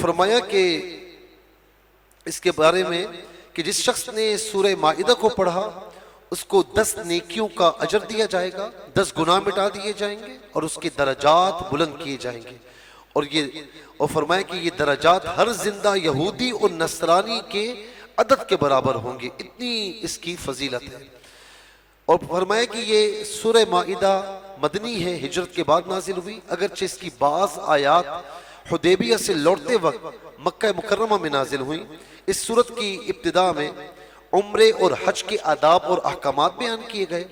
فرمایا کہ اس کے بارے میں کہ جس شخص نے سورہ مائدہ کو پڑھا اس کو 10 نیکیوں کا اجر دیا جائے گا، 10 گناہ مٹا دیے جائیں گے اور اس کے درجات بلند کیے جائیں گے. اور فرمایا کہ یہ درجات ہر زندہ یہودی اور نصرانی کے عدد کے برابر ہوں گے، اتنی اس کی فضیلت ہے. اور فرمایا کہ یہ سورہ مائدہ مدنی ہے، ہجرت کے بعد نازل ہوئی، اگرچہ اس کی بعض آیات حدیبیہ سے لوٹتے وقت مکہ مکرمہ میں نازل ہوئی. اس سورت کی ابتدا میں عمرے اور حج کے آداب اور احکامات بیان کیے گئے.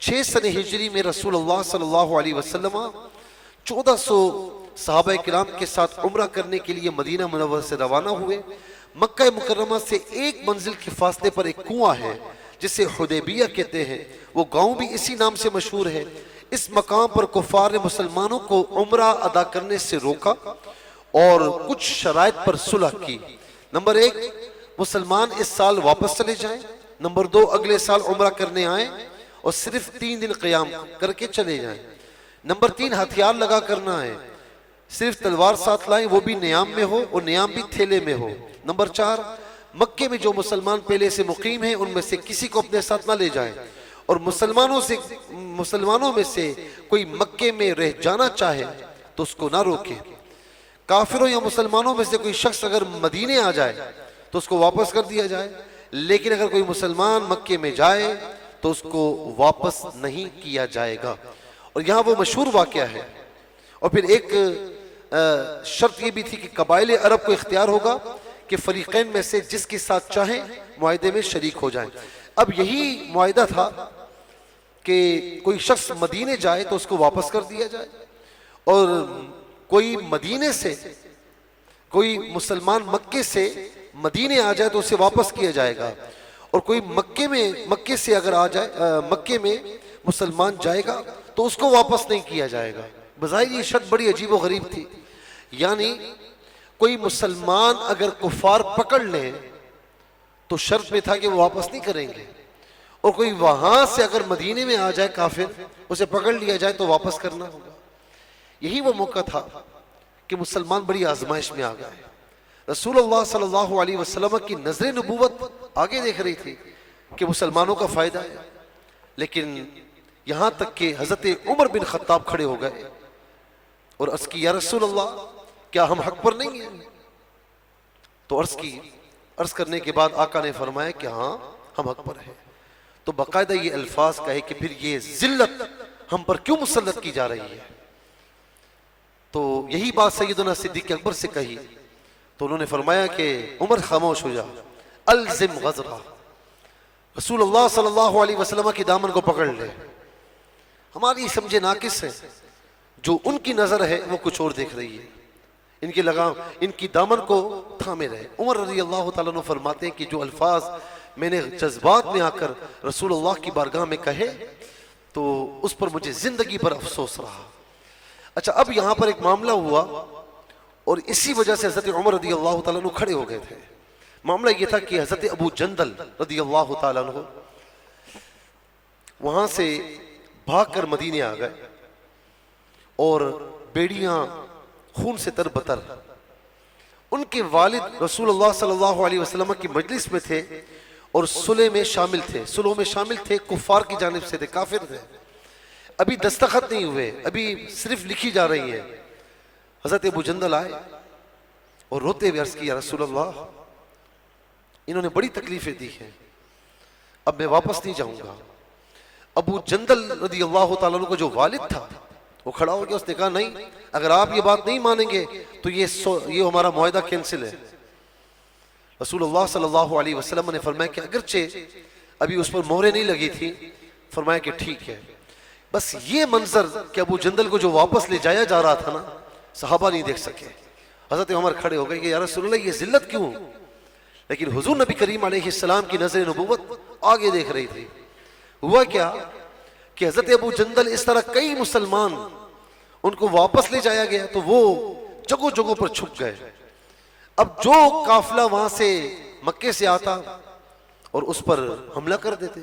6 سنہ ہجری میں رسول اللہ صلی اللہ علیہ وسلم 1400 صحابہ کرام کے ساتھ عمرہ کرنے کے لیے مدینہ منورہ سے روانہ ہوئے. مکہ مکرمہ سے ایک منزل کے فاصلے پر ایک کنواں ہے جسے حدیبیہ کہتے ہیں، وہ گاؤں بھی اسی نام سے مشہور ہے. اس مقام پر کفار نے مسلمانوں کو عمرہ ادا کرنے سے روکا اور کچھ شرائط پر صلح کی. نمبر 1، مسلمان اس سال واپس چلے جائیں. نمبر 2، اگلے سال عمرہ کرنے آئیں اور صرف 3 دن قیام کر کے چلے جائیں. نمبر 3، ہتھیار لگا کرنا ہے، صرف تلوار ساتھ لائیں، وہ بھی نیام میں ہو اور نیام بھی تھیلے میں ہو. نمبر 4، مکے میں جو مسلمان پہلے سے مقیم ہیں ان میں سے کسی کو اپنے ساتھ نہ لے جائیں، اور مسلمانوں میں سے کوئی مکے میں رہ جانا چاہے تو اس کو نہ روکے. کافروں یا مسلمانوں میں سے کوئی شخص اگر مدینے آ جائے تو اس کو واپس کر دیا جائے، لیکن اگر کوئی مسلمان مکے میں جائے تو اس کو واپس نہیں کیا جائے گا. اور یہاں وہ مشہور واقعہ ہے. اور پھر ایک شرط یہ بھی تھی کہ قبائل عرب کو اختیار ہوگا کہ فریقین میں سے جس کے ساتھ چاہیں معاہدے میں شریک ہو جائیں. اب یہی معاہدہ تھا کہ کوئی شخص مدینے جائے تو اس کو واپس کر دیا جائے، اور کوئی مدینے سے کوئی مسلمان مکے سے مدینے آ جائے تو اسے واپس کیا جائے گا، اور کوئی مکے سے اگر آ جائے مکے میں مسلمان جائے گا تو اس کو واپس نہیں کیا جائے گا. بظاہر یہ شرط بڑی عجیب و غریب تھی. یعنی کوئی مسلمان اگر کفار پکڑ لیں تو شرط میں تھا کہ وہ واپس نہیں کریں گے، اور کوئی وہاں سے اگر مدینے میں آ جائے کافر، اسے پکڑ لیا جائے تو واپس کرنا ہوگا. یہی وہ موقع تھا کہ مسلمان بڑی آزمائش میں آ گئے. رسول اللہ صلی اللہ علیہ وسلم کی نظر نبوت آگے دیکھ رہی تھی کہ مسلمانوں کا فائدہ ہے، لیکن یہاں تک کہ حضرت عمر بن خطاب کھڑے ہو گئے اور عرض کی، یا رسول اللہ کیا ہم حق پر نہیں ہیں؟ تو عرض کرنے کے بعد آقا نے فرمایا کہ ہاں ہم حق پر ہیں. تو باقاعدہ یہ الفاظ کہے کہ پھر یہ ذلت ہم پر کیوں مسلط کی جا رہی ہے؟ تو یہی بات سیدنا صدیق اکبر سے کہی تو انہوں نے فرمایا کہ عمر خاموش ہو جا، الزم غزرہ، رسول اللہ صلی اللہ علیہ وسلم کی دامن کو پکڑ لے. ہماری سمجھے ناقص ہے، جو ان کی نظر ہے وہ کچھ اور دیکھ رہی ہے. ان کی دامن کو تھامے رہے. عمر رضی اللہ تعالیٰ عنہ فرماتے ہیں کہ جو الفاظ میں نے جذبات میں آ کر رسول اللہ کی بارگاہ میں کہے تو اس پر مجھے زندگی پر افسوس رہا. اچھا، اب یہاں پر ایک معاملہ ہوا اور اسی وجہ سے حضرت عمر رضی اللہ تعالیٰ عنہ کھڑے ہو گئے تھے. معاملہ یہ تھا کہ حضرت ابو جندل رضی اللہ تعالیٰ عنہ وہاں سے بھاگ کر مدینے آ گئے اور بیڑیاں خون سے تر بتر. ان کے والد رسول اللہ صلی اللہ علیہ وسلم کی مجلس میں تھے اور صلح میں شامل تھے، کفار کی جانب سے تھے، کافر تھے. ابھی دستخط نہیں ہوئے، ابھی صرف لکھی جا رہی ہے. حضرت ابو جندل آئے اور روتے ہوئے عرض کیا، یا رسول اللہ انہوں نے بڑی تکلیفیں دی ہیں، اب میں واپس نہیں جاؤں گا. ابو جندل رضی اللہ تعالیٰ عنہ کو جو والد تھا وہ کھڑا ہو گیا. اس نے کہا، نہیں، اگر آپ یہ بات نہیں مانیں گے تو یہ ہمارا معاہدہ کینسل ہے. رسول اللہ صلی اللہ علیہ وسلم نے فرمایا کہ اگرچہ ابھی اس پر مہریں نہیں لگی تھی، فرمایا کہ ٹھیک ہے. بس یہ منظر کہ ابو جندل کو جو واپس لے جایا جا رہا تھا نا، صحابہ نہیں دیکھ سکے. حضرت عمر کھڑے ہو گئے کہ یا رسول اللہ یہ ذلت کیوں؟ لیکن حضور نبی کریم علیہ السلام کی نظر نبوت آگے دیکھ رہی تھی. ہوا کیا کہ حضرت ابو جندل اس طرح کئی مسلمان ان کو واپس لے جایا گیا تو وہ جگہوں جگہوں پر چھپ گئے. اب جو قافلہ وہاں سے مکے سے آتا اور اس پر حملہ کر دیتے.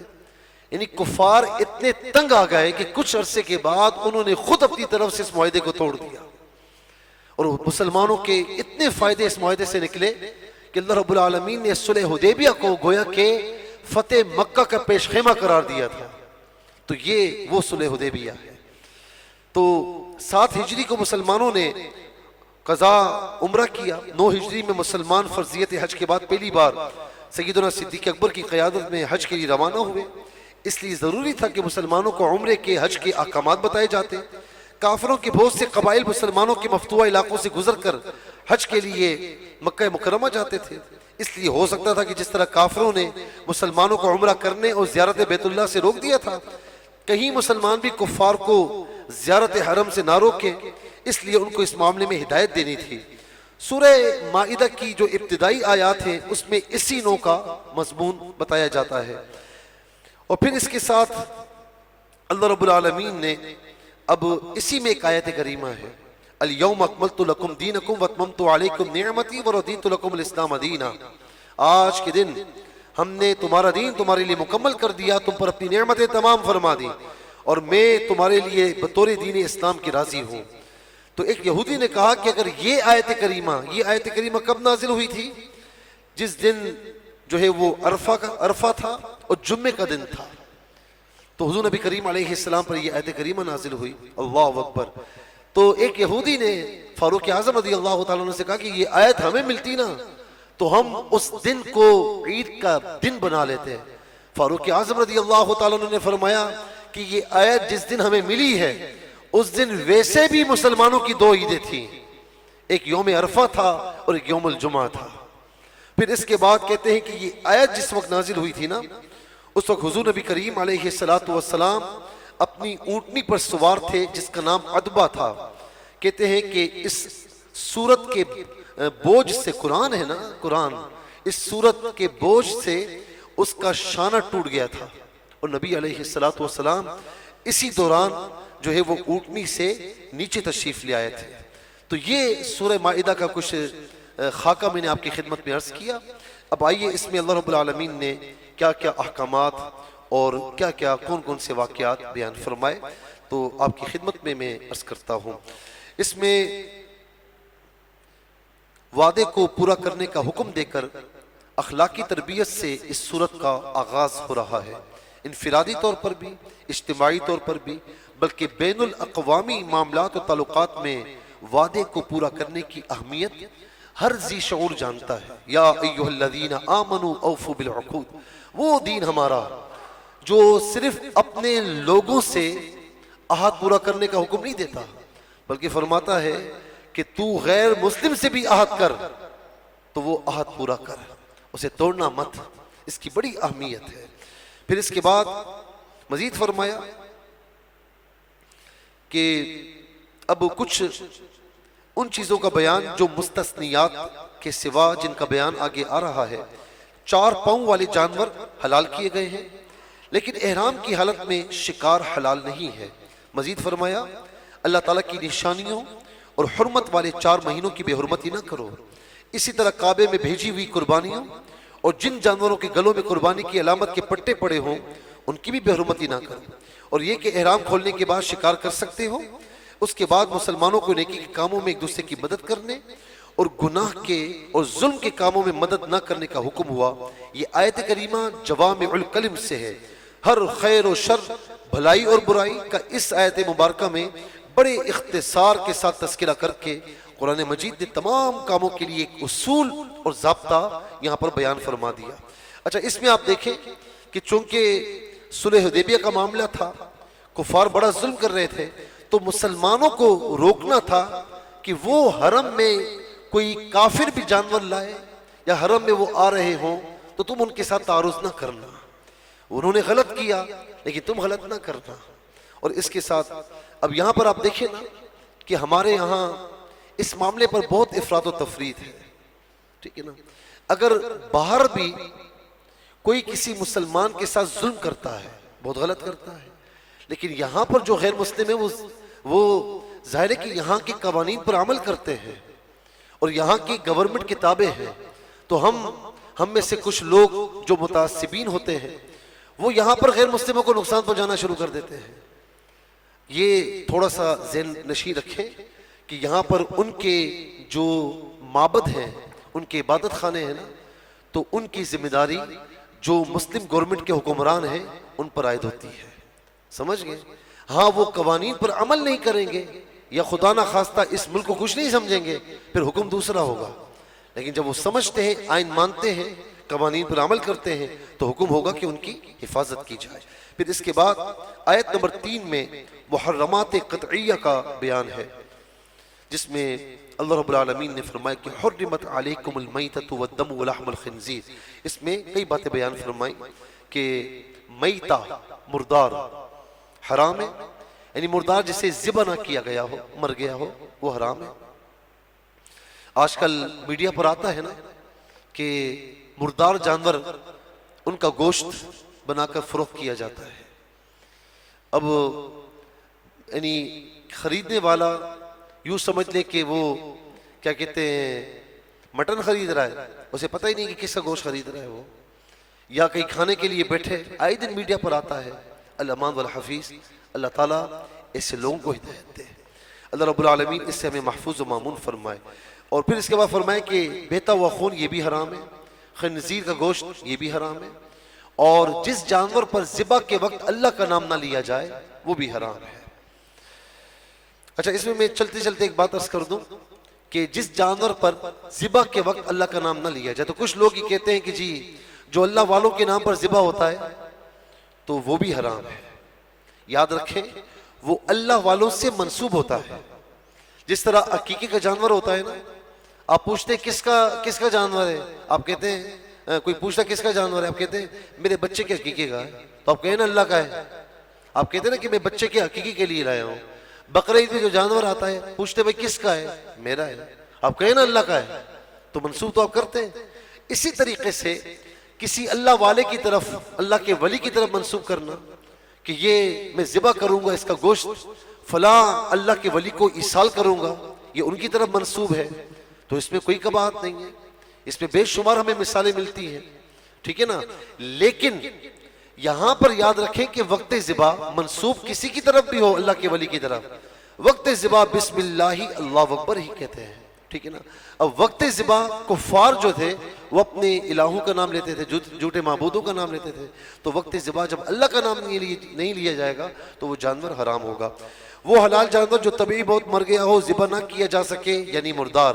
یعنی کفار اتنے تنگ آ گئے کہ کچھ عرصے کے بعد انہوں نے خود اپنی طرف سے اس معاہدے کو توڑ دیا اور مسلمانوں کے اتنے فائدے اس معاہدے سے نکلے کہ اللہ رب العالمین نے صلح حدیبیہ کو گویا کہ فتح مکہ کا پیش خیمہ قرار دیا تھا. تو یہ وہ صلح حدیبیہ ہے. تو 7 ہجری کو مسلمانوں نے قضا عمرہ کیا. 9 ہجری میں مسلمان فرضیت حج کے بعد پہلی بار سیدنا صدیق اکبر کی قیادت میں حج کے لیے روانہ ہوئے. اس لیے ضروری تھا کہ مسلمانوں کو عمرے کے حج کے احکامات بتائے جاتے. کافروں کے بہت سے قبائل مسلمانوں کے مفتوحہ علاقوں سے گزر کر حج کے لیے مکہ مکرمہ جاتے تھے. اس لیے ہو سکتا تھا کہ جس طرح کافروں نے مسلمانوں کو عمرہ کرنے اور زیارت بیت اللہ سے روک دیا تھا, کہیں مسلمان بھی کفار کو زیارت حرم سے نہ روکے. اس لیے ان کو اس معاملے میں ہدایت دینی تھی. سورہ مائدہ کی جو ابتدائی آیات ہیں اس میں اسی نوع کا مضمون بتایا جاتا ہے. اور پھر اس کے ساتھ اللہ رب العالمین نے اب اسی میں ایک آیت کریمہ ہے, الیوم اکملت لکم دینکم واتممت علیکم نعمتی ورضیت لکم الاسلام دینا. آج کے دن ہم نے تمہارا دین تمہارے لیے مکمل کر دیا, تم پر اپنی نعمتیں تمام فرما دی, اور میں تمہارے لیے بطور دین اسلام کی راضی ہوں. تو ایک یہودی نے کہا کہ اگر یہ آیت کریمہ کب نازل ہوئی تھی؟ جس دن جو ہے وہ عرفہ تھا اور جمعے کا دن تھا. تو حضور نبی کریم علیہ السلام پر یہ آیت کریمہ نازل ہوئی. اللہ اکبر. تو ایک یہودی نے فاروق اعظم رضی اللہ تعالیٰ عنہ سے کہا کہ یہ آیت ہمیں ملتی نا تو ہم اس دن کو عید کا دن بنا لیتے. فاروق اعظم رضی اللہ تعالیٰ عنہ نے فرمایا کہ یہ آیت جس دن ہمیں ملی ہے اس دن ویسے بھی مسلمانوں کی 2 عیدیں تھیں, ایک یوم عرفہ تھا اور ایک یوم الجمعہ تھا. پھر اس کے بعد کہتے ہیں کہ یہ آیت جس وقت نازل ہوئی تھی نا, اس وقت حضور نبی کریم علیہ السلام اپنی اونٹنی پر سوار تھے جس کا نام عدبہ تھا. کہتے ہیں کہ اس سورت کے بوجھ سے, قرآن ہے نا, قرآن, اس سورت کے بوجھ سے اس کا شانہ ٹوٹ گیا تھا, اور نبی علیہ السلام اسی دوران جو ہے وہ اونٹنی سے نیچے تشریف لے آئے تھے. تو یہ سورہ مائدہ کا کچھ خاکہ میں نے آپ کی خدمت میں عرض کیا. اب آئیے اس میں اللہ رب العالمین نے کیا کیا احکامات اور کیا کیا کون کون سے واقعات بیان فرمائے تو آپ کی خدمت میں عرض کرتا ہوں. اس میں وعدے کو پورا کرنے کا حکم دے کر اخلاقی تربیت سے اس سورت کا آغاز ہو رہا ہے, انفرادی طور پر بھی, اجتماعی طور پر بھی, بلکہ بین الاقوامی معاملات و تعلقات میں وعدے کو پورا کرنے کی اہمیت ہر ذی شعور جانتا ہے. یا ایھا الذین آمنوا اوفوا بالعقود. وہ دین ہمارا جو صرف اپنے لوگوں سے عہد پورا کرنے کا حکم نہیں دیتا, بلکہ فرماتا ہے کہ تو غیر مسلم سے بھی عہد کر تو وہ عہد پورا کر, اسے توڑنا مت. اس کی بڑی اہمیت ہے. پھر اس کے بعد مزید فرمایا کہ اب کچھ ان چیزوں کا بیان جو مستثنیات کے سوا جن کا بیان آگے آ رہا ہے. 4 پاؤں والے جانور حلال کیے گئے ہیں, لیکن احرام کی حالت میں شکار حلال نہیں ہے. مزید فرمایا اللہ تعالیٰ کی نشانیوں اور حرمت والے 4 مہینوں کی بے حرمتی نہ کرو. اسی طرح کعبے میں بھیجی ہوئی قربانیوں اور جن جانوروں کے گلوں میں قربانی کی علامت کے پٹے پڑے ہوں ان کی بھی بے حرمتی نہ کرو. اور یہ کہ احرام کھولنے کے بعد شکار کر سکتے ہو. اس کے بعد مسلمانوں کو نیکی کے کاموں میں ایک دوسرے کی مدد کرنے اور گناہ کے اور ظلم کے کاموں میں مدد نہ کرنے کا حکم ہوا. یہ آیت کریمہ جوامع الکلم سے ہے. ہر خیر و شر, بھلائی اور برائی کا اس آیت مبارکہ میں بڑے اختصار کے ساتھ تذکرہ کر کے قرآن مجید نے تمام کاموں کے لیے ایک اصول اور ضابطہ یہاں پر بیان فرما دیا. اچھا, اس میں آپ دیکھیں کہ چونکہ صلح حدیبیہ کا معاملہ تھا, کفار بڑا ظلم کر رہے تھے, تو مسلمانوں کو روکنا تھا کہ وہ حرم میں کوئی کافر بھی جانور لائے یا حرم میں وہ آ رہے ہوں تو تم ان کے ساتھ تعارض نہ کرنا. انہوں نے غلط کیا لیکن تم غلط نہ کرنا. اور اس کے ساتھ اب یہاں پر آپ دیکھیں نا کہ ہمارے یہاں اس معاملے پر بہت افراط و تفریط ہے, ٹھیک ہے نا. اگر باہر بھی کوئی کسی مسلمان کے ساتھ ظلم کرتا ہے, بہت غلط کرتا ہے, لیکن یہاں پر جو غیر مسلم ہے وہ ظاہر ہے کہ یہاں کے قوانین پر عمل کرتے ہیں اور یہاں کی گورنمنٹ کتابیں ہیں. تو ہم میں سے کچھ لوگ جو متعصبین ہوتے ہیں وہ یہاں پر غیر مسلموں کو نقصان پہنچانا شروع کر دیتے ہیں. یہ تھوڑا سا ذہن نشین رکھیں کہ یہاں پر ان کے جو معبد ہیں، ان کے عبادت خانے ہیں نا، تو ان کی ذمہ داری جو مسلم گورنمنٹ کے حکمران ہیں ان پر عائد ہوتی ہے، سمجھ گئے؟ ہاں وہ قوانین پر عمل نہیں کریں گے یا خدا نہ خواستہ اس ملک کو کچھ نہیں سمجھیں گے، پھر حکم دوسرا ہوگا، لیکن جب وہ سمجھتے ہیں، آئین مانتے ہیں، قوانین پر عمل کرتے ہیں، تو حکم ہوگا کہ ان کی حفاظت کی جائے۔ پھر اس کے بعد آیت نمبر 3 میں محرمات قطعیہ کا بیان ہے، جس میں اللہ رب العالمین نے فرمایا کہ حرمت علیکم المیتۃ والدم ولحم الخنزیر۔ اس میں کئی باتیں بیان فرمائی کہ میتہ مردار حرام ہے، یعنی مردار جسے ذبح نہ کیا گیا ہو، مر گیا ہو، وہ حرام ہے۔ آج کل میڈیا پر آتا ہے نا کہ مردار جانور ان کا گوشت بنا کر فروخت کیا جاتا ہے۔ اب یعنی خریدنے والا یوں سمجھ لے کہ وہ کیا کہتے ہیں مٹن خرید رہا ہے، اسے پتہ ہی نہیں کہ کس کا گوشت خرید رہا ہے وہ، یا کہیں کھانے کے لیے بیٹھے، آئے دن میڈیا پر آتا ہے۔ الامان والحفیظ، اللہ تعالیٰ ایسے لوگوں کو ہدایت دے، اللہ رب العالمین اس سے ہمیں محفوظ و مامون فرمائے۔ اور پھر اس کے بعد فرمائے کہ بہتا ہوا خون یہ بھی حرام ہے، خنزیر کا گوشت یہ بھی حرام ہے، اور جس جانور پر ذبح کے وقت اللہ کا نام نہ لیا جائے وہ بھی حرام ہے۔ اچھا، اس میں چلتے چلتے ایک بات عرض کر دوں کہ جس جانور پر ذبح کے وقت اللہ کا نام نہ لیا جائے، تو کچھ لوگ یہ کہتے ہیں کہ جی جو اللہ والوں کے نام پر ذبح ہوتا ہے تو وہ بھی حرام ہے۔ یاد رکھیں وہ اللہ والوں سے منسوب ہوتا ہے، جس طرح عقیقے کا جانور ہوتا ہے نا، آپ پوچھتے ہیں کس کا جانور ہے، آپ کہتے ہیں کوئی پوچھتا کس کا جانور ہے، آپ کہتے ہیں میرے بچے کے عقیقے کا ہے، تو آپ کہیں نا اللہ کا ہے، آپ کہتے ہیں نا کہ میں بچے کے عقیقے کے لیے لایا ہوں۔ بقرعید میں جو جانور آتا ہے پوچھتے بھائی کس کا ہے، میرا ہے، آپ کہیں نا اللہ کا ہے، تو منسوب تو آپ کرتے ہیں۔ اسی طریقے سے کسی اللہ والے کی طرف، اللہ کے ولی کی طرف منسوب کرنا کہ یہ میں ذبح کروں گا، اس کا گوشت فلاں اللہ کے ولی کو ایصال کروں گا، یہ ان کی طرف منسوب ہے، تو اس میں کوئی قباحت نہیں ہے، اس میں بے شمار ہمیں مثالیں ملتی ہیں، ٹھیک ہے نا۔ لیکن یہاں پر یاد رکھیں کہ وقت ذبح منسوب کسی کی طرف بھی ہو، اللہ کے ولی کی طرف، وقت ذبح بسم اللہ اللہ اکبر ہی کہتے ہیں، ٹھیک ہے نا۔ اب وقت ذبح کفار جو تھے وہ اپنے الہوں کا نام لیتے تھے، جھوٹے معبودوں کا نام لیتے تھے، تو وقت ذبح جب اللہ کا نام نہیں لیا جائے گا تو وہ جانور حرام ہوگا۔ وہ حلال جانور جو طبعی بہت مر گیا ہو، ذبح نہ کیا جا سکے، یعنی مردار،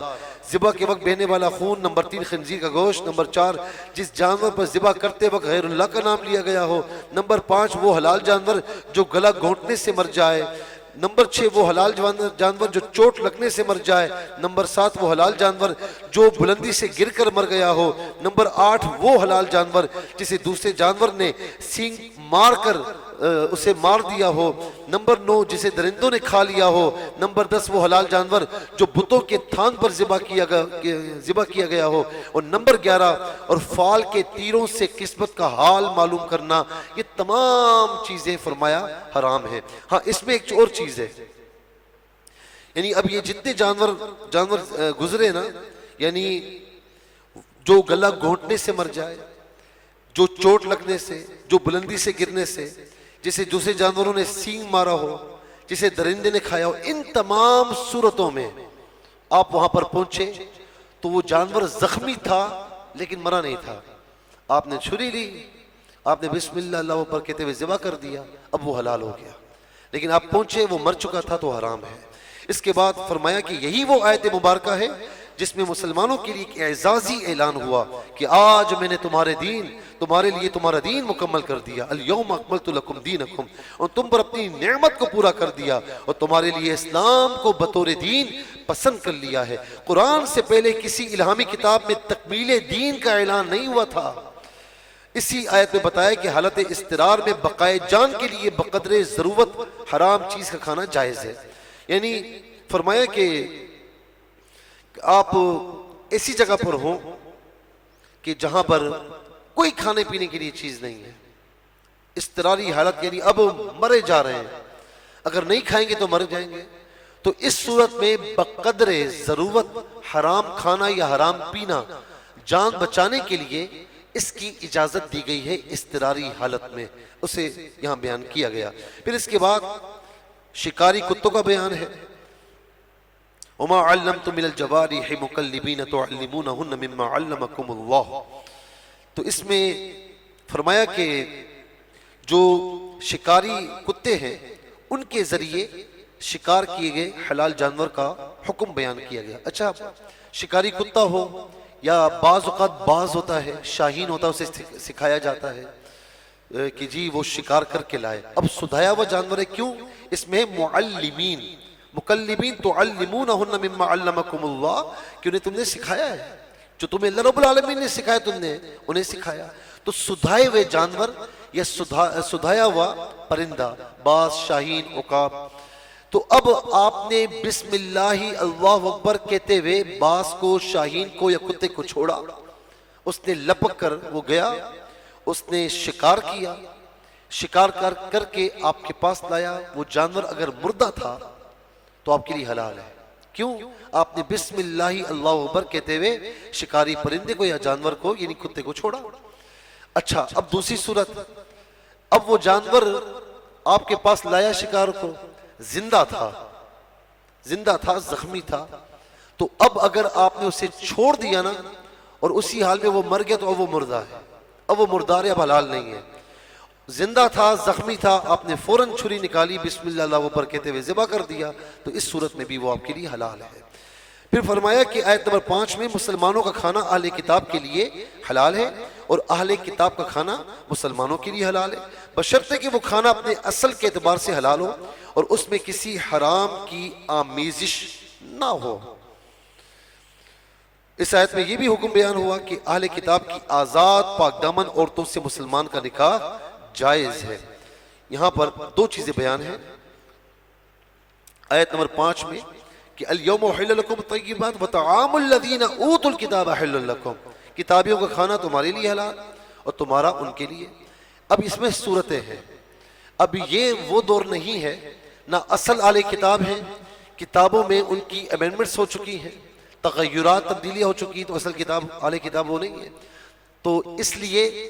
ذبح کے وقت بہنے والا خون، نمبر 3 خنزیر کا گوشت، نمبر 4 جس جانور پر ذبح کرتے وقت غیر اللہ کا نام لیا گیا ہو، نمبر 5 وہ حلال جانور جو گلا گھونٹنے سے مر جائے، نمبر 6 وہ حلال جانور جو چوٹ لگنے سے مر جائے، نمبر 7 وہ حلال جانور جو بلندی سے گر کر مر گیا ہو، نمبر 8 وہ حلال جانور جسے دوسرے جانور نے سینگ مار کر اسے مار دیا ہو، نمبر 9 جسے درندوں نے کھا لیا ہو، نمبر 10 وہ حلال جانور جو بتوں کے تھان پر ذبح کیا گیا ہو، اور نمبر 11 اور فال کے تیروں سے قسمت کا حال معلوم کرنا، یہ تمام چیزیں فرمایا حرام ہے۔ ہاں اس میں ایک اور چیز ہے، یعنی اب یہ جتنے جانور گزرے نا، یعنی جو گلا گھونٹنے سے مر جائے، جو چوٹ لگنے سے، جو بلندی سے گرنے سے، جسے دوسرے جانوروں نے سینگ مارا ہو، جسے درندے نے کھایا ہو، ان تمام صورتوں میں آپ وہاں پر پہنچے تو وہ جانور زخمی تھا لیکن مرا نہیں تھا، آپ نے چھری لی، آپ نے بسم اللہ اللہ اکبر کہتے ہوئے ذبح کر دیا، اب وہ حلال ہو گیا، لیکن آپ پہنچے وہ مر چکا تھا تو حرام ہے۔ اس کے بعد فرمایا کہ یہی وہ آیت مبارکہ ہے جس میں مسلمانوں کے لیے ایک اعزازی اعلان ہوا کہ آج میں نے تمہارے لیے تمہارا دین مکمل کر دیا، الیوم اکملت لکم دینکم، اور تم پر اپنی نعمت کو پورا کر دیا اور تمہارے لیے اسلام کو بطور دین پسند کر لیا ہے۔ قرآن سے پہلے کسی الہامی کتاب میں تکمیل دین کا اعلان نہیں ہوا تھا۔ اسی آیت میں بتایا کہ حالت اضطرار میں بقائے جان کے لیے بقدر ضرورت حرام چیز کا کھانا جائز ہے، یعنی فرمایا کہ آپ ایسی جگہ پر ہوں کہ جہاں پر کوئی کھانے پینے کے لیے چیز نہیں ہے، اضطراری حالت، یعنی اب مرے جا رہے ہیں، اگر نہیں کھائیں گے تو مر جائیں گے، تو اس صورت میں بقدر ضرورت حرام کھانا یا حرام پینا جان بچانے کے لیے اس کی اجازت دی گئی ہے اضطراری حالت میں، اسے یہاں بیان کیا گیا۔ پھر اس کے بعد شکاری کتوں کا بیان ہے، وما علمتم من الجوارح مکلبین تعلمونہن مما علمکم اللہ. تو اس میں فرمایا کہ جو شکاری کتے ہیں ان کے ذریعے شکار کیے گئے حلال جانور کا حکم بیان کیا گیا. اچھا شکاری کتا ہو یا بعض اوقات باز ہوتا ہے، شاہین ہوتا ہے، اسے سکھایا جاتا ہے کہ جی وہ شکار کر کے لائے. اب سدھایا ہوا جانور ہے، کیوں؟ اس میں معلمین مکلبین تعلمونہن مما علمکم اللہ، کہ انہیں تم نے سکھایا ہے، جو تمہیں اللہ رب العالمین نے سکھایا تم نے انہیں سکھایا. تو سدھائے ہوئے جانور یا سدھایا ہوا پرندہ، باز، شاہین، عقاب. تو اب آپ نے بسم اللہ اللہ اکبر کہتے ہوئے باز کو، شاہین کو یا کتے کو چھوڑا، اس نے لپک کر وہ گیا، اس نے شکار کیا، شکار کر کے آپ کے پاس لایا. وہ جانور اگر مردہ تھا تو آپ کے لیے حلال ہے. کیوں؟ آپ نے بسم اللہ اللہ اکبر کہتے ہوئے شکاری پرندے کو یا جانور کو یعنی کتے کو چھوڑا. اچھا اب دوسری صورت، اب وہ جانور آپ کے پاس لایا شکار کو، زندہ تھا، زخمی تھا. تو اب اگر آپ نے اسے چھوڑ دیا نا اور اسی حال میں وہ مر گیا تو اب وہ مردہ ہے، اب وہ مردار ہے، اب حلال نہیں ہے. زندہ تھا، زخمی تھا، آپ نے فوراً چھری نکالی، بسم اللہ اللہ اکبر کہتے ہوئے ذبح کر دیا، تو اس صورت میں بھی وہ آپ کے لیے حلال ہے. پھر فرمایا کہ آیت نمبر 5 میں مسلمانوں کا کھانا اہل کتاب کے لیے حلال ہے اور اہل کتاب کا کھانا مسلمانوں کے لیے حلال ہے، بشرطے کہ وہ کھانا اپنے اصل کے اعتبار سے حلال ہو اور اس میں کسی حرام کی آمیزش نہ ہو. اس آیت میں یہ بھی حکم بیان ہوا کہ اہل کتاب کی آزاد پاک دامن عورتوں سے مسلمان کا نکاح جائز ہے. یہاں پر دو چیزیں بیان ہیں آیت نمبر 5 میں کہ الیوم احل لکم الطیبات وطعام الذین اوتوا الکتاب حل لکم، کتابیوں کا کھانا تمہارے لیے حلال اور تمہارا ان کے لیے. اب اس میں صورتیں ہیں، اب یہ وہ دور نہیں ہے، نہ اصل اہل کتاب ہیں، کتابوں میں ان کی امینڈمنٹس ہو چکی ہیں، تغیرات تبدیلیاں ہو چکی ہیں، تو اصل کتاب اہل کتاب وہ نہیں ہے. تو اس لیے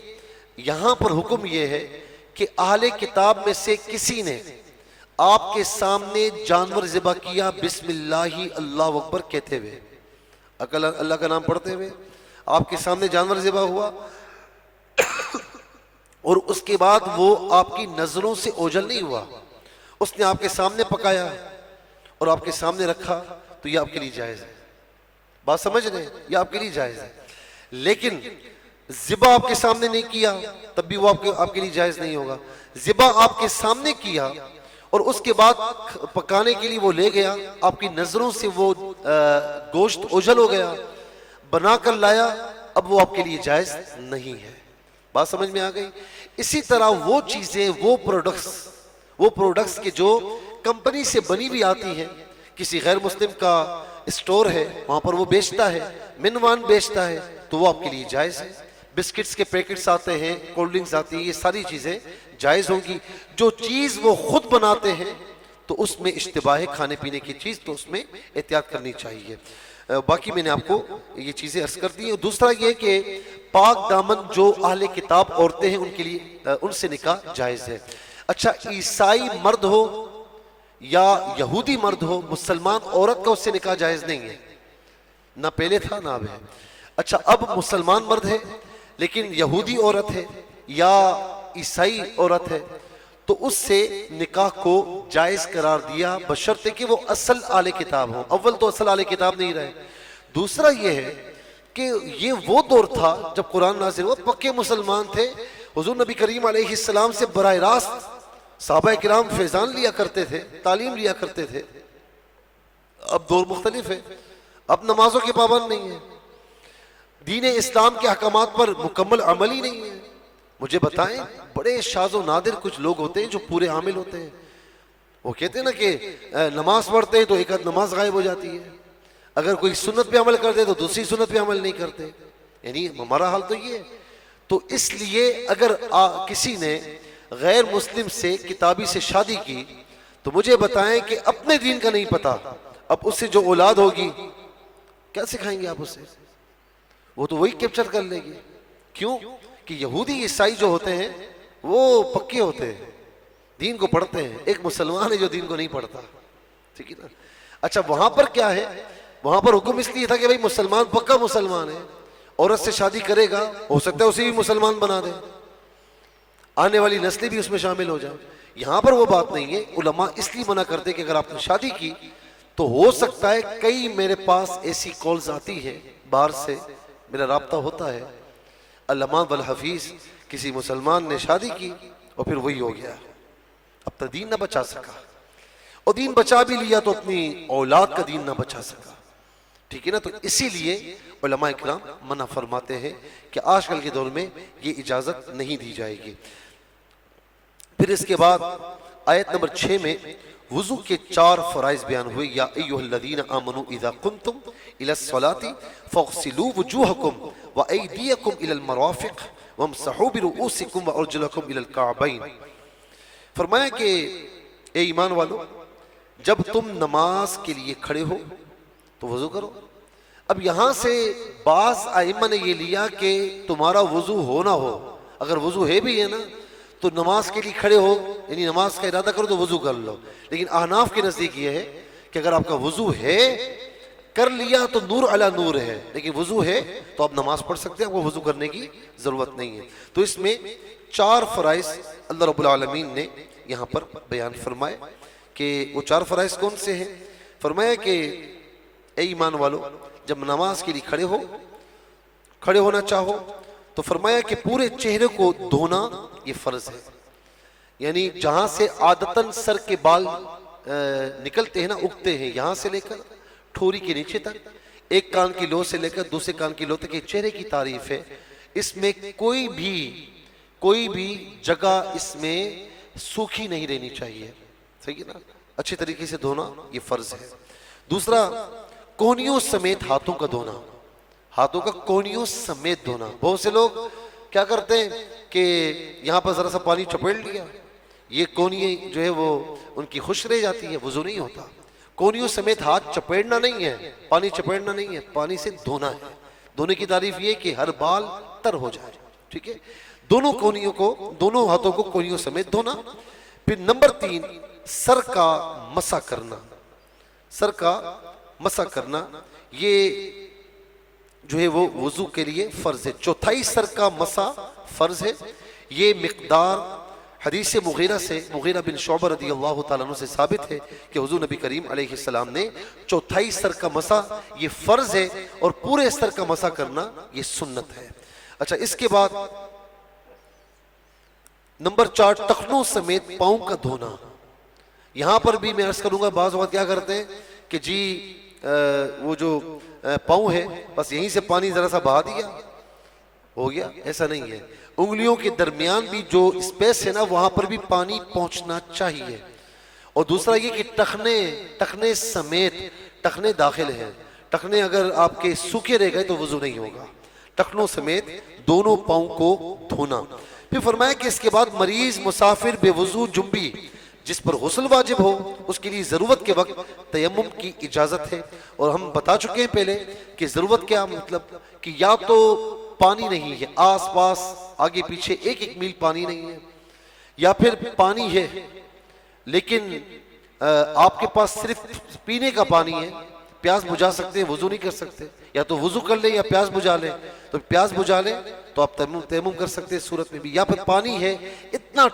یہاں پر حکم یہ ہے کہ اہل کتاب میں سے کسی نے آپ کے سامنے جانور ذبح کیا بسم اللہ اللہ اکبر کہتے ہوئے، اللہ کا نام پڑھتے ہوئے آپ کے سامنے جانور ذبح ہوا اور اس کے بعد وہ آپ کی نظروں سے اوجھل نہیں ہوا، اس نے آپ کے سامنے پکایا اور آپ کے سامنے رکھا، تو یہ آپ کے لیے جائز ہے. بات سمجھ رہے ہیں؟ یہ آپ کے لیے جائز ہے. لیکن ذبح آپ کے سامنے نہیں کیا تب بھی وہ آپ کے لیے جائز نہیں ہوگا. ذبح آپ کے سامنے کیا اور اس کے بعد پکانے کے لیے وہ لے گیا، آپ کی نظروں سے وہ گوشت اوجھل ہو گیا، بنا کر لایا، اب وہ آپ کے لیے جائز نہیں ہے. بات سمجھ میں آ گئی؟ اسی طرح وہ چیزیں، وہ پروڈکٹس کے جو کمپنی سے بنی بھی آتی ہیں، کسی غیر مسلم کا اسٹور ہے وہاں پر وہ بیچتا ہے، منوان بیچتا ہے، تو وہ آپ کے لیے جائز ہے. بسکٹس کے پیکٹس آتے ہیں، کولڈ ڈرنکس آتی ہیں، یہ ساری چیزیں جائز ہوں گی. جو چیز وہ خود بناتے ہیں تو اس میں اشتباہ ہے کھانے پینے کی چیز، تو اس میں احتیاط کرنی چاہیے. باقی میں نے آپ کو یہ چیزیں عرض کر دی ہیں. دوسرا یہ کہ پاک دامن جو اہل کتاب عورتیں ہیں ان کے لیے ان سے نکاح جائز ہے. اچھا عیسائی مرد ہو یا یہودی مرد ہو، مسلمان عورت کا اس سے نکاح جائز نہیں ہے، نہ پہلے تھا نہ اب ہے. اچھا اب مسلمان مرد ہے لیکن یہودی عورت ہے یا عیسائی عورت ہے تو اس سے نکاح کو جائز قرار دیا، بشرطے کہ وہ اصل اہل کتاب ہوں. اول تو اصل اہل کتاب نہیں رہے. دوسرا یہ ہے کہ یہ وہ دور تھا جب قرآن نازل ہوا، پکے مسلمان تھے، حضور نبی کریم علیہ السلام سے براہ راست صحابہ کرام فیضان لیا کرتے تھے، تعلیم لیا کرتے تھے. اب دور مختلف ہے، اب نمازوں کے پابند نہیں ہیں، دین اسلام کے احکامات پر مکمل عمل ہی نہیں ہے. مجھے بتائیں، بڑے شاذ و نادر کچھ لوگ ہوتے ہیں جو پورے عامل ہوتے ہیں. وہ کہتے ہیں نا کہ نماز پڑھتے ہیں تو ایک آدھ نماز غائب ہو جاتی ہے، اگر کوئی سنت پہ عمل کرتے تو دوسری سنت پہ عمل نہیں کرتے. یعنی ہمارا حال تو یہ ہے. تو اس لیے اگر کسی نے غیر مسلم سے کتابی سے شادی کی تو مجھے بتائیں کہ اپنے دین کا نہیں پتا، اب اس سے جو اولاد ہوگی کیا سکھائیں گے آپ اسے؟ وہ تو وہی کیپچر کر لے گی. کیوں کہ یہودی عیسائی جو ہوتے ہیں وہ پکے ہوتے ہیں، دین کو پڑھتے ہیں. ایک مسلمان ہے جو دین کو نہیں پڑھتا. ٹھیک ہے نا؟ اچھا وہاں پر کیا ہے؟ وہاں پر حکم اس لیے تھا کہ بھئی مسلمان پکا مسلمان ہے، عورت سے شادی کرے گا ہو سکتا ہے اسے بھی مسلمان بنا دے، آنے والی نسلیں بھی اس میں شامل ہو جائیں۔ یہاں پر وہ بات نہیں ہے، علماء اس لیے منع کرتے کہ اگر آپ نے شادی کی تو ہو سکتا ہے کئی میرے پاس ایسی کالز آتی ہے، باہر سے میرا رابطہ ہوتا ہے، علامہ والحفیظ کسی مسلمان نے شادی کی اور پھر وہی ہو گیا، اب تو دین نہ بچا سکا، اور دین بچا بھی لیا تو اپنی اولاد کا دین نہ بچا سکا، ٹھیک ہے نا؟ تو اسی لیے علماء اکرام منع فرماتے ہیں کہ آج کل کے دور میں یہ اجازت نہیں دی جائے گی۔ پھر اس کے بعد آیت نمبر 6 میں وضو کے 4 فرائض بیان ہوئے، یا ایھا الذین آمنوا اذا قمتم الی الصلاۃ فاغسلوا وجوہکم وایدیکم الی المرافق وامسحوا برؤوسکم وارجلکم الی الکعبین۔ فرمایا کہ اے ایمان والو، جب تم نماز کے لیے کھڑے ہو تو وضو کرو۔ اب یہاں سے بعض ائمہ نے یہ لیا کہ تمہارا وضو ہو نہ ہو، اگر وضو ہے بھی ہے نا تو نماز کے لیے کھڑے ہو، یعنی نماز کا ارادہ کرو تو وضو کر لو۔ لیکن احناف کے نزدیک یہ ہے کہ اگر آپ کا وضو ہے، کر لیا تو نور علی نور ہے، لیکن وضو ہے تو آپ نماز پڑھ سکتے ہیں، آپ کو وضو کرنے کی ضرورت نہیں ہے۔ تو اس میں 4 فرائض اللہ رب العالمین نے یہاں پر بیان فرمائے کہ وہ 4 فرائض کون سے ہیں؟ فرمایا کہ اے ایمان والو، جب نماز کے لیے کھڑے ہونا چاہو تو فرمایا کہ پورے چہرے کو دھونا یہ فرض ہے، یعنی جہاں سے عادتاً سر کے بال نکلتے ہیں نا، اگتے ہیں، یہاں سے لے کر ٹھوری کے نیچے تک، ایک کان کی لو سے لے کر دوسرے کان کی لو تک، یہ چہرے کی تعریف ہے۔ اس میں کوئی بھی جگہ اس میں سوکھی نہیں رہنی چاہیے، صحیح ہے نا؟ اچھے طریقے سے دھونا یہ فرض ہے۔ دوسرا، کونیوں سمیت ہاتھوں کا دھونا، ہاتھوں کا کونیوں سمیت دھونا۔ بہت سے لوگ کیا کرتے ہیں کہ یہاں پر ذرا سا پانی چپیڑ لیا، یہ کونیاں جو ہے وہ ان کی خشک رہ جاتی ہے، وضو نہیں ہوتا۔ کونیوں سمیت ہاتھ چپیڑنا نہیں ہے، پانی چپیڑنا نہیں ہے، پانی سے دھونا ہے۔ دھونے کی تعریف یہ کہ ہر بال تر ہو جائے، ٹھیک ہے؟ دونوں ہاتھوں کو کونیوں سمیت دھونا۔ پھر نمبر 3، سر کا مسح کرنا، سر کا مسح کرنا یہ جو ہے وہ وضو کے لیے فرض ہے۔ 4 سر کا مسح فرض ہے، یہ مقدار حدیث مغیرہ بن شعبہ رضی اللہ تعالیٰ عنہ سے ثابت ہے کہ حضور نبی کریم علیہ السلام نے 4 سر کا مسح یہ فرض ہے، اور پورے سر کا مسح کرنا یہ سنت ہے۔ اچھا، اس کے بعد نمبر 4، ٹخنوں سمیت پاؤں کا دھونا۔ یہاں پر بھی میں عرض کروں گا، بعض اوقات کیا کرتے ہیں کہ جی وہ جو پاؤں ہے بس یہیں سے پانی ذرا سا بہا دیا ہو گیا، ایسا نہیں ہے۔ انگلیوں کے درمیان بھی جو اسپیس ہے نا، وہاں پر بھی پانی پہنچنا چاہیے۔ اور دوسرا یہ کہ ٹخنے سمیت، ٹخنے داخل ہیں، ٹخنے اگر آپ کے سوکھے رہ گئے تو وضو نہیں ہوگا۔ ٹخنوں سمیت دونوں پاؤں کو دھونا۔ پھر فرمایا کہ اس کے بعد مریض، مسافر، بے وضو، جنبی جس پر غسل واجب ہو، اس کے لیے ضرورت کے وقت تیمم کی اجازت ہے۔ اور ہم بتا چکے ہیں پہلے کہ ضرورت کیا مطلب کہ یا تو پانی نہیں ہے، آس پاس آگے پیچھے 1 میل پانی نہیں ہے، یا پھر پانی ہے لیکن آپ کے پاس صرف پینے کا پانی ہے، پیاس بجھا سکتے ہیں، وضو نہیں کر سکتے، یا تو وضو کر لیں یا پیاس بجھا لیں، تو پیاس بجھا لیں تو آپ تیمم کر سکتے ہیں صورت میں بھی۔ یا پھر پانی ہے اتنا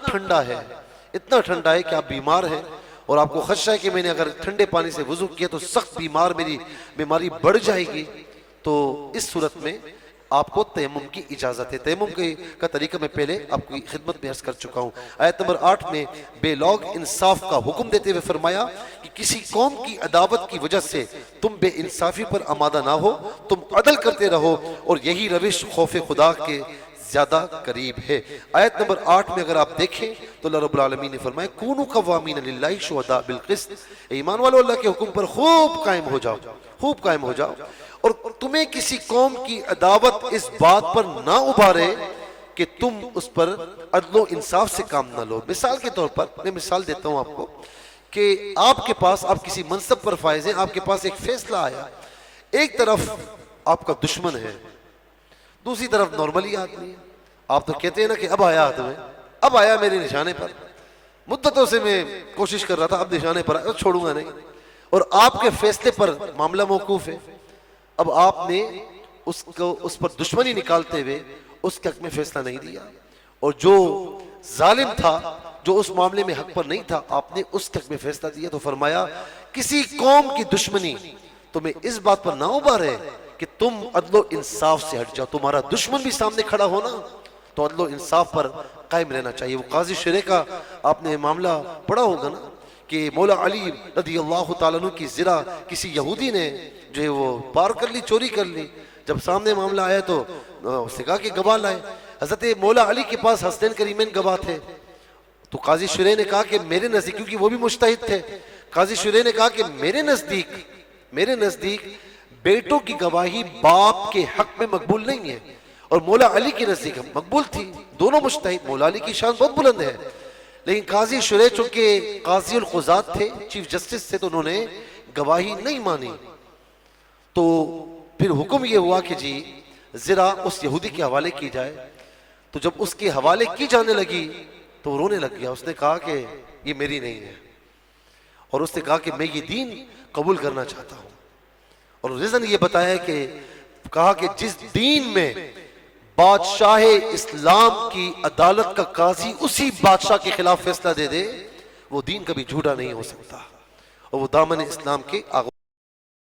ٹھنڈا ہے کہ آپ بیمار ہیں اور آپ کو خدشہ ہے کہ میں نے اگر ٹھنڈے پانی سے وضو کیا تو سخت میری بیماری بڑھ جائے گی، تو اس صورت میں آپ کو تیمم کی اجازت ہے۔ تیمم کا طریقہ میں پہلے آپ کی خدمت میں عرض کر چکا ہوں۔ آیت نمبر 8 میں بے لوگ انصاف کا حکم دیتے ہوئے فرمایا کہ کسی قوم کی عداوت کی وجہ سے تم بے انصافی پر آمادہ نہ ہو، تم عدل کرتے رہو، اور یہی روش خوف خدا کے زیادہ قریب ہے۔ آیت نمبر 8 میں اگر آپ دیکھیں تو اللہ رب العالمین نے فرمایا کونوا قوامین للہ شہداء بالقسط، ایمان والو اللہ کے حکم پر خوب قائم ہو جاؤ، اور تمہیں کسی قوم کی عداوت اس بات پر نہ ابھارے کہ تم اس پر عدل و انصاف سے کام نہ لو۔ مثال کے طور پر میں مثال دیتا ہوں آپ کو کہ آپ کے پاس، آپ کسی منصب پر فائز ہیں، آپ کے پاس ایک فیصلہ آیا، ایک طرف آپ کا دشمن ہے، دوسری طرف نارملی آدمی ہے۔ آپ تو کہتے ہیں نا کہ اب آیا تمہیں، اب آیا میرے نشانے پر، مدتوں سے میں کوشش کر رہا تھا، اب نشانے پر چھوڑوں گا نہیں، اور آپ کے فیصلے پر معاملہ موقوف ہے. اب آپ نے اس پر دشمنی نکالتے ہوئے اس کے حق میں فیصلہ نہیں دیا، اور جو ظالم تھا، جو اس معاملے میں حق پر نہیں تھا، آپ نے اس کے حق میں فیصلہ دیا. تو فرمایا کسی قوم کی دشمنی تمہیں اس بات پر نہ ابھارے کہ تم عدل و انصاف سے ہٹ جاؤ. تمہارا دشمن بھی سامنے کھڑا ہونا تو عدل و انصاف پر قائم رہنا چاہیے. وہ قاضی شرح کا آپ نے معاملہ پڑھا ہوگا نا کہ مولا علی رضی اللہ تعالیٰ عنہ کی زرہ کسی یہودی نے جو ہے وہ پار کر لی، چوری کر لی. جب سامنے معاملہ آیا تو اس نے کہا کہ گواہ لائے. حضرت مولا علی کے پاس حسنین کریمین گواہ تھے. تو قاضی شرح نے کہا کہ میرے نزدیک، کیونکہ وہ بھی مجتہد تھے، قاضی شرح نے کہا کہ میرے نزدیک بیٹوں کی گواہی باپ کے حق میں مقبول نہیں ہے، اور مولا علی کی نزدیک مقبول تھی. دونوں مجتہد، مولا علی کی شان بہت بلند ہے، لیکن قاضی شرح چونکہ قاضی القضات تھے، چیف جسٹس تھے، تو انہوں نے گواہی نہیں مانی. تو پھر حکم یہ ہوا کہ جی زرہ اس یہودی کے حوالے کی جائے. تو جب اس کے حوالے کی جانے لگی تو وہ رونے لگ گیا. اس نے کہا کہ یہ میری نہیں ہے، اور اس نے کہا کہ میں یہ دین قبول کرنا چاہتا ہوں. اور ریزن یہ بتایا کہ کہا کہ جس دین میں بادشاہ اسلام کی عدالت کا قاضی اسی بادشاہ کے خلاف فیصلہ دے دے، وہ دین کبھی جھوٹا نہیں ہو سکتا، اور وہ دامن اسلام کے آغاز